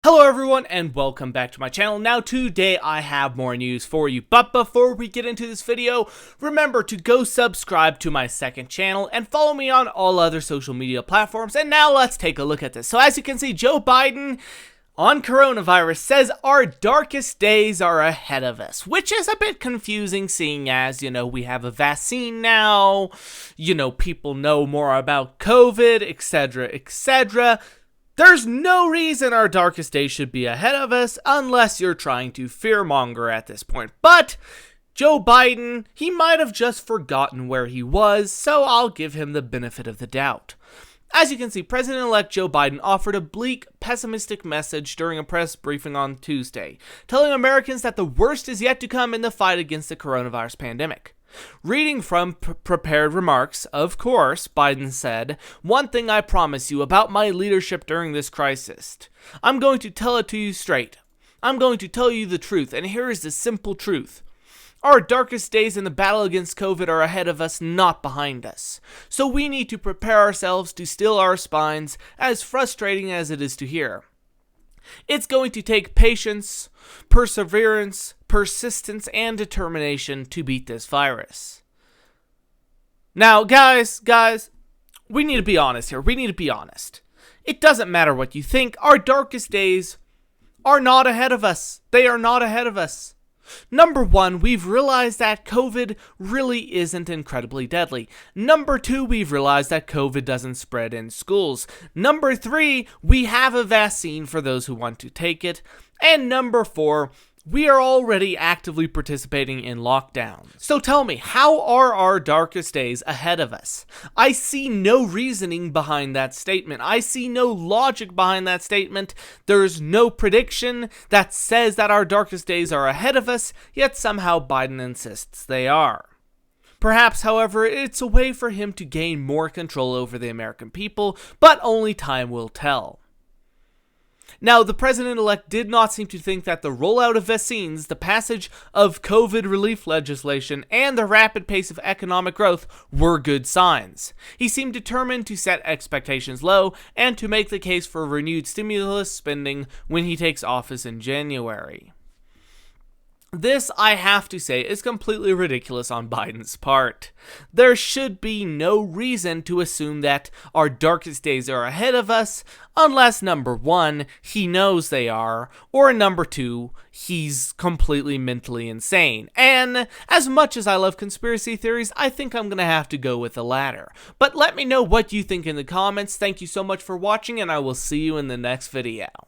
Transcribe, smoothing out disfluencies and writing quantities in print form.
Hello everyone and welcome back to my channel. Now today I have more news for you, but before we get into this video, remember to go subscribe to my second channel and follow me on all other social media platforms. And now let's take a look at this. So as you can see, Joe Biden on coronavirus says our darkest days are ahead of us, which is a bit confusing seeing as, we have a vaccine now, people know more about COVID, etc, etc. There's no reason our darkest days should be ahead of us unless you're trying to fearmonger at this point. But Joe Biden, he might have just forgotten where he was, so I'll give him the benefit of the doubt. As you can see, President-elect Joe Biden offered a bleak, pessimistic message during a press briefing on Tuesday, telling Americans that the worst is yet to come in the fight against the coronavirus pandemic. Reading from prepared remarks, of course, Biden said, "One thing I promise you about my leadership during this crisis. I'm going to tell it to you straight. I'm going to tell you the truth, and here is the simple truth. Our darkest days in the battle against COVID are ahead of us, not behind us. So we need to prepare ourselves to still our spines, as frustrating as it is to hear. It's going to take patience, perseverance, persistence, and determination to beat this virus." Now, guys, we need to be honest here. We need to be honest. It doesn't matter what you think. Our darkest days are not ahead of us. They are not ahead of us. Number one, we've realized that COVID really isn't incredibly deadly. Number two, we've realized that COVID doesn't spread in schools. Number three, we have a vaccine for those who want to take it. And number four, we are already actively participating in lockdown. So tell me, how are our darkest days ahead of us? I see no reasoning behind that statement. I see no logic behind that statement. There's no prediction that says that our darkest days are ahead of us, yet somehow Biden insists they are. Perhaps, however, it's a way for him to gain more control over the American people, but only time will tell. Now, the president-elect did not seem to think that the rollout of vaccines, the passage of COVID relief legislation, and the rapid pace of economic growth were good signs. He seemed determined to set expectations low and to make the case for renewed stimulus spending when he takes office in January. This, I have to say, is completely ridiculous on Biden's part. There should be no reason to assume that our darkest days are ahead of us, unless number one, he knows they are, or number two, he's completely mentally insane. And as much as I love conspiracy theories, I think I'm gonna have to go with the latter. But let me know what you think in the comments. Thank you so much for watching, and I will see you in the next video.